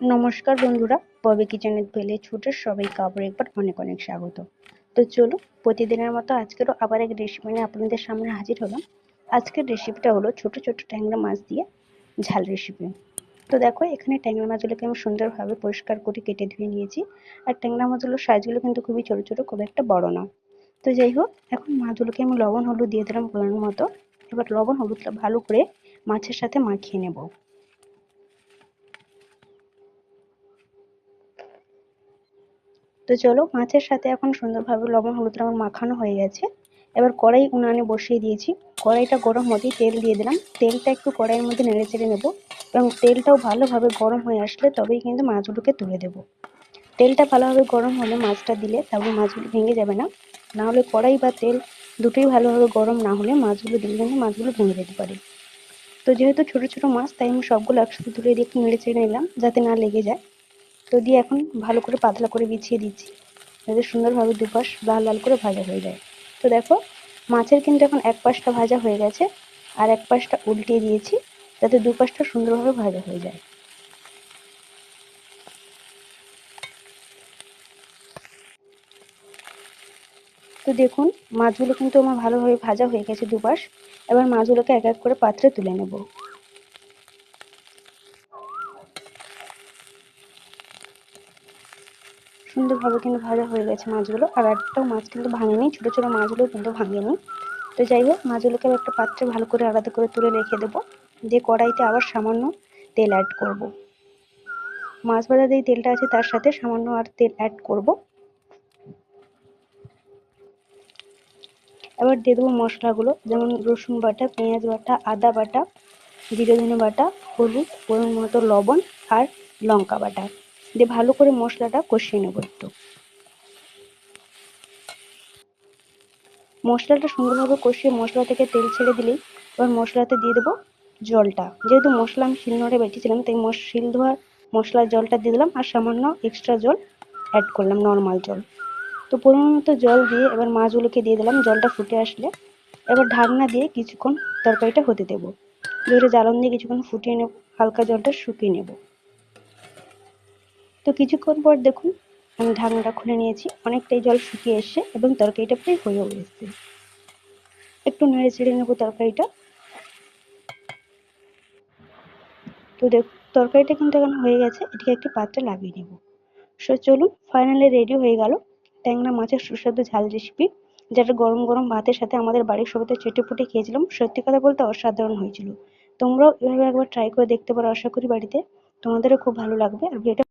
নমস্কার বন্ধুরা, ববি কিচেনে পেলে ছোটের সবাইকে আবার একবার অনেক অনেক স্বাগত। তো চলো, প্রতিদিনের মতো আজকেরও আবার এক রেসিপি নিয়ে আপনাদের সামনে হাজির হলাম। আজকের রেসিপিটা হলো ছোট ছোট ট্যাংরা মাছ দিয়ে ঝাল রেসিপি। তো দেখো, এখানে ট্যাংরা মাছগুলোকে আমি সুন্দরভাবে পরিষ্কার করে কেটে ধুয়ে নিয়েছি। আর ট্যাংরা মাছগুলোর সাইজগুলো কিন্তু খুবই ছোট ছোট, খুব একটা বড় না। তো যাই হোক, এখন মাছগুলোকে আমি লবণ হলুদ দিয়ে দিলাম পরিমাণ মতো। এবার লবণ হলুদটা ভালো করে মাছের সাথে মাখিয়ে নেব। তো চলো, মাছের সাথে এখন সুন্দরভাবে লবণ হলুদটা আমার মাখানো হয়ে গেছে। এবার কড়াই উনানে বসিয়ে দিয়েছি। কড়াইটা গরম হতেই তেল দিয়ে দিলাম। তেলটা একটু কড়াইয়ের মধ্যে নেড়ে চেড়ে নেবো এবং তেলটাও ভালোভাবে গরম হয়ে আসলে তবেই কিন্তু মাছগুলোকে তুলে দেবো। তেলটা ভালোভাবে গরম হলে মাছটা দিলে তারপরে মাছগুলো ভেঙে যাবে না। না হলে কড়াই বা তেল দুটোই ভালোভাবে গরম না হলে মাছগুলো দিলে কিন্তু মাছগুলো ভেঙে যেতে পারে। তো যেহেতু ছোট ছোট মাছ, তাই আমি সবগুলো একসাথে তুলে দিয়ে একটু নেড়ে চেড়ে নিলাম যাতে না লেগে যায়। তো দিয়ে এখন ভালো করে পাতলা করে বিছিয়ে দিচ্ছি যাতে সুন্দরভাবে দুপাশ লাল লাল করে ভাজা হয়ে যায়। তো দেখো, মাছের কিন্তু এখন এক পাশটা ভাজা হয়ে গেছে আর এক পাশটা উল্টিয়ে দিয়েছি যাতে দুপাশটা সুন্দরভাবে ভাজা হয়ে যায়। তো দেখুন, মাছগুলো কিন্তু আমার ভালোভাবে ভাজা হয়ে গেছে দুপাশ। এবার মাছগুলোকে এক এক করে পাত্রে তুলে নেব। সুন্দরভাবে কিন্তু ভাজা হয়ে গেছে মাছগুলো, আর একটাও মাছ কিন্তু ভাঙেনি, ছোট ছোট মাছগুলো কিন্তু ভাঙেনি। তো যাই হোক, মাছগুলোকে একটা পাত্রে ভালো করে আলাদা করে তুলে রেখে দেবো। দিয়ে কড়াইতে আবার সামান্য তেল অ্যাড করব। মাছ ভাজা যেই তেলটা আছে তার সাথে সামান্য আর তেল অ্যাড করব। এবার দিয়ে দেবো মশলাগুলো, যেমন রসুন বাটা, পেঁয়াজ বাটা, আদা বাটা, জিরে ধনে বাটা, হলুদ, পরিমাণ মতো লবণ আর লঙ্কা বাটা দিয়ে ভালো করে মশলাটা কষিয়ে নেব একটু। মশলাটা সুন্দরভাবে কষিয়ে মশলা থেকে তেল ছেড়ে দিলেই এবার মশলাতে দিয়ে দেবো জলটা। যেহেতু মশলা আমি শিলনোড়ায় বেটেছিলাম, তাই শিল ধোয়া মশলার জলটা দিয়ে দিলাম আর সামান্য এক্সট্রা জল অ্যাড করলাম, নর্মাল জল। তো পরিমাণ মতো জল দিয়ে এবার মাছগুলোকে দিয়ে দিলাম। জলটা ফুটে আসলে এবার ঢাকনা দিয়ে কিছুক্ষণ তরকারিটা হতে দেবো। জোরে জ্বালন দিয়ে কিছুক্ষণ ফুটিয়ে নেব, হালকা জলটা শুকিয়ে নেব। তো কিছুক্ষণ পর দেখুন, আমি ঢাকনাটা খুলে নিয়েছি। অনেকটাই জল শুকিয়ে এসছে এবং তরকারিটা প্রায় হয়েও এসছে। একটু নেড়ে চেড়ে নেবো তরকারিটা। তো তরকারিটা কিন্তু এখন হয়ে গেছে, এটিকে একটি পাত্রে লাগিয়ে নেব। সো চলুন, ফাইনালি রেডি হয়ে গেল ট্যাংরা মাছের সুস্বাদু ঝাল রেসিপি, যেটা গরম গরম ভাতের সাথে আমাদের বাড়ির সবাই চেটেপুটে খেয়েছিলাম। সত্যি কথা বলতে অসাধারণ হয়েছিল। তোমরাও এভাবে একবার ট্রাই করে দেখতে পারো, আশা করি বাড়িতে তোমাদেরও খুব ভালো লাগবে। আর ভিডিওটা